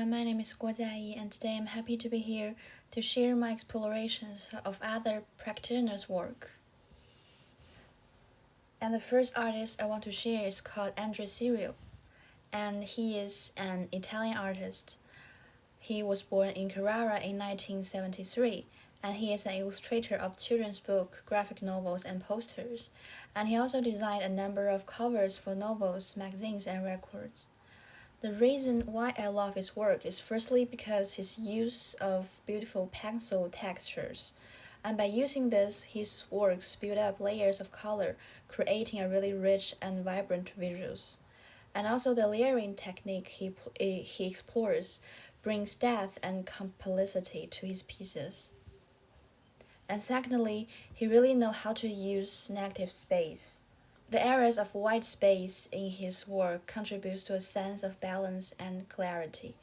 everyone, my name is Guo Jiayi, and today I'm happy to be here to share my explorations of other practitioners' work. And the first artist I want to share is called Andrea Cirio, and he is an Italian artist. He was born in Carrara in 1973, and he is an illustrator of children's books, graphic novels, and posters. And he also designed a number of covers for novels, magazines, and records. The reason why I love his work is firstly because his use of beautiful pencil textures. And by using this, his works build up layers of color, creating a really rich and vibrant visuals. And also the layering technique he explores brings depth and complexity to his pieces. And secondly, he really knows how to use negative space. The areas of white space in his work contributes to a sense of balance and clarity.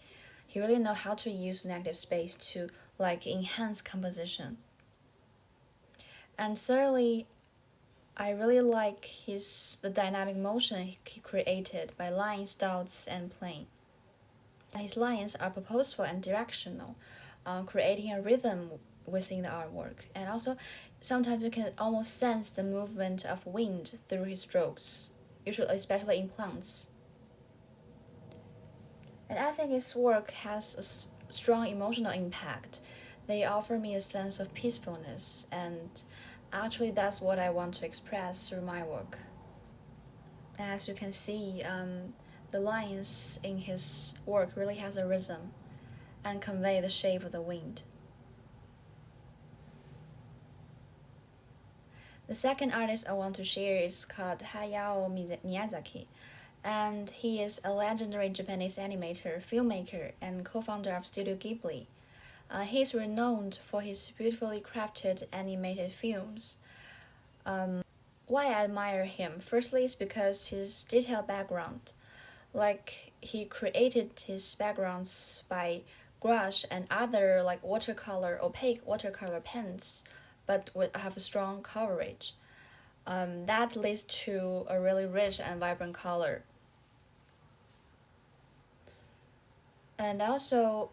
He really knows how to use negative space to enhance composition. And thirdly, I really like the dynamic motion he created by lines, dots, and plane. His lines are purposeful and directional, creating a rhythm within the artwork. And also, sometimes you can almost sense the movement of wind through his strokes, usually especially in plants. And I think his work has a strong emotional impact. They offer me a sense of peacefulness, and actually that's what I want to express through my work. As you can see, the lines in his work really has a rhythm and convey the shape of the wind. The second artist I want to share is called Hayao Miyazaki, and he is a legendary Japanese animator, filmmaker, and co-founder of Studio Ghibli. He is renowned for his beautifully crafted animated films. Why I admire him? Firstly, is because his detailed background. He created his backgrounds by gouache and other opaque watercolor pens, but have a strong coverage. That leads to a really rich and vibrant color. And also,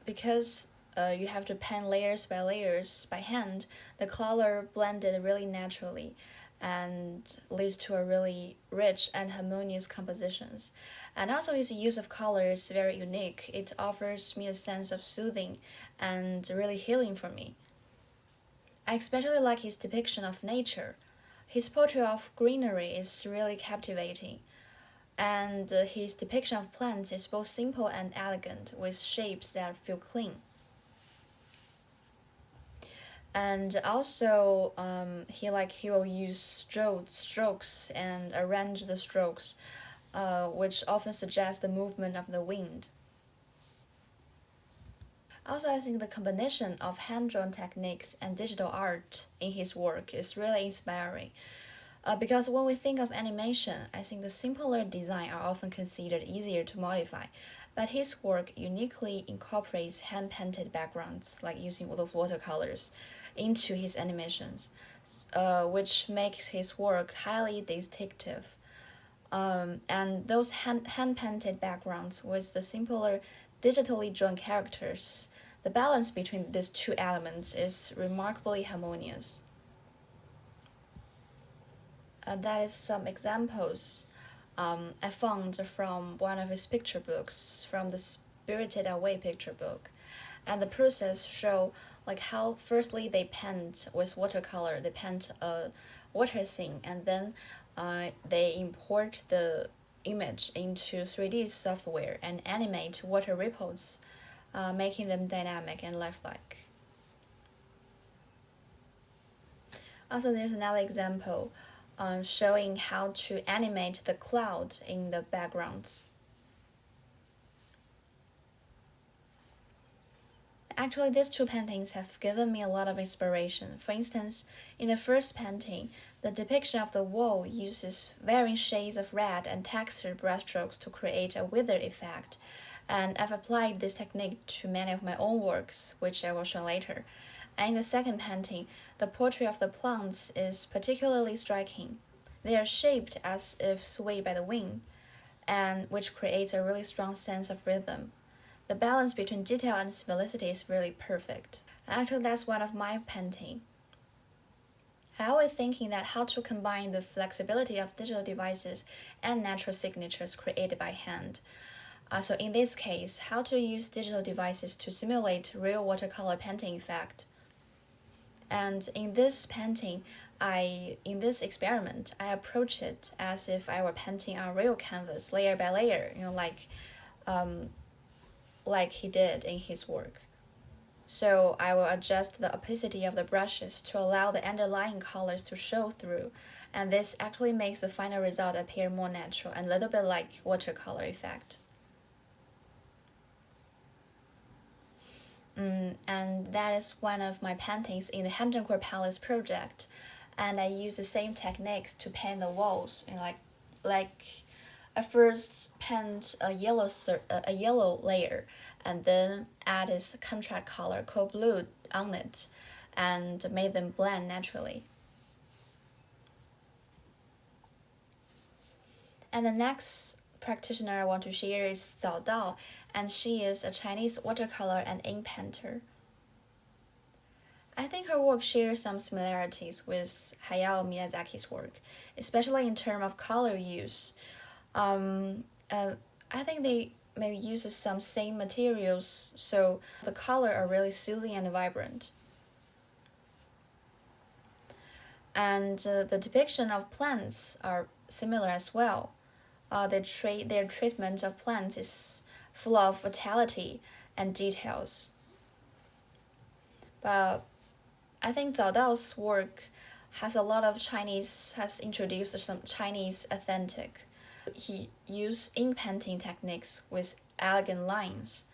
because you have to pen layers by layers by hand, the color blended really naturally and leads to a really rich and harmonious compositions. And also his use of color is very unique. It offers me a sense of soothing and really healing for me. I especially like his depiction of nature. His portrait of greenery is really captivating, and his depiction of plants is both simple and elegant, with shapes that feel clean. And also, he will use strokes and arrange the strokes, which often suggest the movement of the wind. Also, I think the combination of hand-drawn techniques and digital art in his work is really inspiring. Because when we think of animation, I think the simpler design are often considered easier to modify, but his work uniquely incorporates hand-painted backgrounds, like using those watercolors, into his animations, which makes his work highly distinctive. And those hand-painted backgrounds with the simpler digitally drawn characters, the balance between these two elements is remarkably harmonious. That is some examples I found from one of his picture books, from the Spirited Away picture book. And the process show how firstly they paint with watercolor, they paint a water scene, and then they import the image into 3D software and animate water ripples, making them dynamic and lifelike. Also, there's another example showing how to animate the cloud in the backgrounds. Actually, these two paintings have given me a lot of inspiration. For instance, in the first painting, the depiction of the wall uses varying shades of red and textured brushstrokes to create a withered effect, and I've applied this technique to many of my own works, which I will show later. And in the second painting, the portrait of the plants is particularly striking. They are shaped as if swayed by the wind, and which creates a really strong sense of rhythm. The balance between detail and simplicity is really perfect. Actually, that's one of my painting. I always thinking that how to combine the flexibility of digital devices and natural signatures created by hand. So in this case, how to use digital devices to simulate real watercolor painting effect. And in this painting, in this experiment, I approach it as if I were painting on real canvas, layer by layer, like he did in his work. So I will adjust the opacity of the brushes to allow the underlying colors to show through, and this actually makes the final result appear more natural and a little bit like watercolor effect. And that is one of my paintings in the Hampton Court Palace project, and I use the same techniques to paint the walls. Like I first paint a yellow layer, and then add this contrast color called blue on it, and made them blend naturally. And the next practitioner I want to share is Zhao Dao, and she is a Chinese watercolor and ink painter. I think her work shares some similarities with Hayao Miyazaki's work, especially in terms of color use. I think they maybe uses some same materials, so the color are really soothing and vibrant. And the depiction of plants are similar as well. Their treatment of plants is full of vitality and details. But I think Zhao Dao's work has introduced some Chinese authentic. He used ink painting techniques with elegant lines.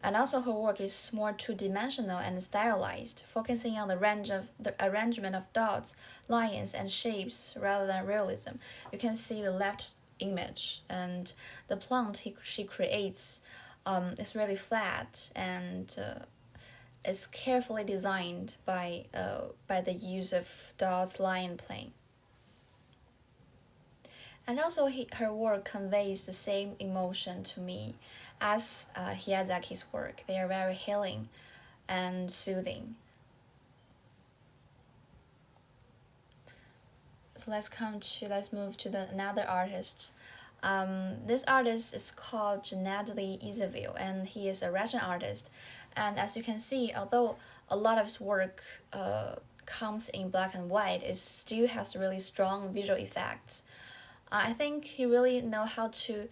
And also her work is more two-dimensional and stylized, focusing on the arrangement of dots, lines, and shapes rather than realism. You can see the left image, and the plant she creates is really flat and is carefully designed by the use of dots, line, plane. And also her work conveys the same emotion to me as Hiyazaki's work. They are very healing and soothing. So let's move to another artist. This artist is called Gennady Izavil, and he is a Russian artist. And as you can see, although a lot of his work comes in black and white, it still has really strong visual effects. I think he really know how to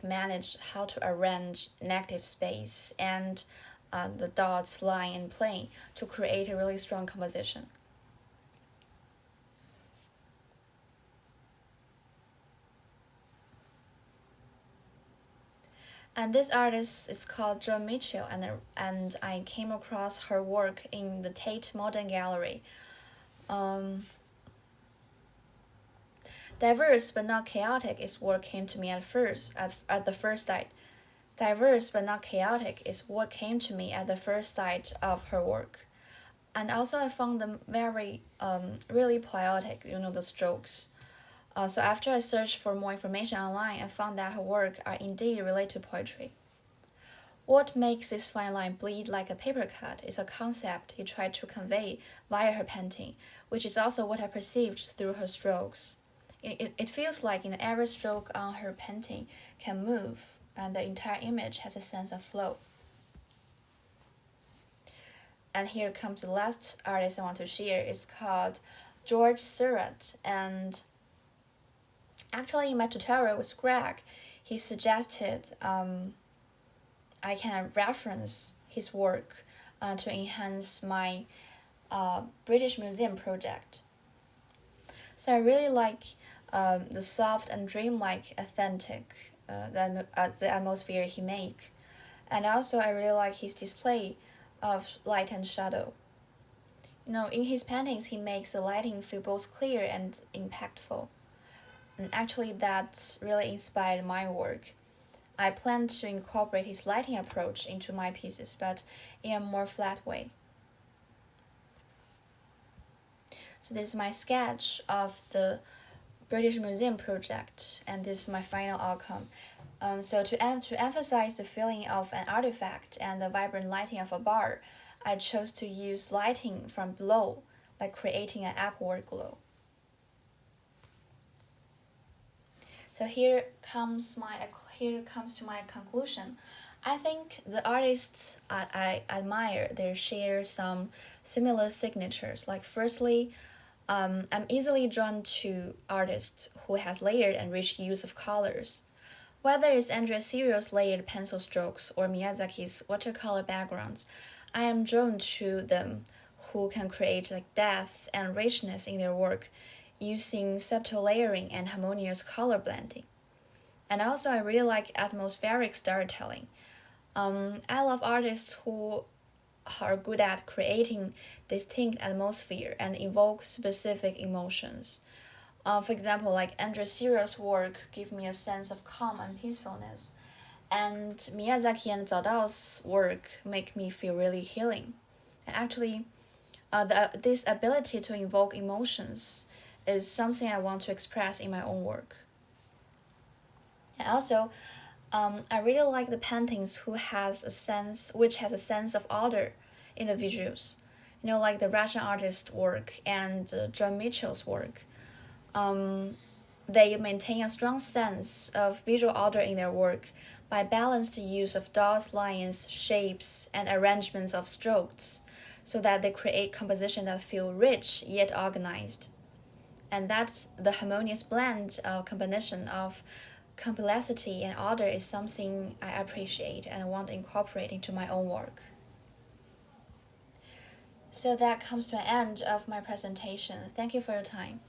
manage how to arrange negative space and the dots, line, and plane to create a really strong composition. And this artist is called Jo Mitchell, and I came across her work in the Tate Modern Gallery. Diverse but not chaotic is what came to me at the first sight. Diverse but not chaotic is what came to me at the first sight of her work. And also I found them very really poetic, the strokes. So after I searched for more information online, I found that her work are indeed related to poetry. What makes this fine line bleed like a paper cut is a concept he tried to convey via her painting, which is also what I perceived through her strokes. It feels like every stroke on her painting can move, and the entire image has a sense of flow. And here comes the last artist I want to share. It's called George Seurat, and actually in my tutorial with Greg, he suggested I can reference his work to enhance my British Museum project. So I really like the soft and dreamlike authentic the atmosphere he make. And also I really like his display of light and shadow. In his paintings he makes the lighting feel both clear and impactful. And actually that really inspired my work. I plan to incorporate his lighting approach into my pieces, but in a more flat way. So this is my sketch of the British Museum project, and this is my final outcome. So to emphasize the feeling of an artifact and the vibrant lighting of a bar, I chose to use lighting from below, like creating an upward glow. So here comes to my conclusion. I think the artists I admire, they share some similar signatures. Like firstly, I'm easily drawn to artists who has layered and rich use of colors. Whether it's Andrea Serio's layered pencil strokes or Miyazaki's watercolor backgrounds, I am drawn to them who can create like depth and richness in their work using subtle layering and harmonious color blending. And also, I really like atmospheric storytelling. I love artists who are good at creating distinct atmosphere and evoke specific emotions. For example, like Andrea Serio's work give me a sense of calm and peacefulness, and Miyazaki and Zhao Dao's work make me feel really healing. And actually, this ability to invoke emotions is something I want to express in my own work. And also, I really like the paintings which has a sense of order in the visuals. Like the Russian artist work and John Mitchell's work. They maintain a strong sense of visual order in their work by balanced use of dots, lines, shapes, and arrangements of strokes, so that they create composition that feel rich yet organized. And that's the harmonious blend or combination of complexity and order is something I appreciate and want to incorporate into my own work. So that comes to an end of my presentation. Thank you for your time.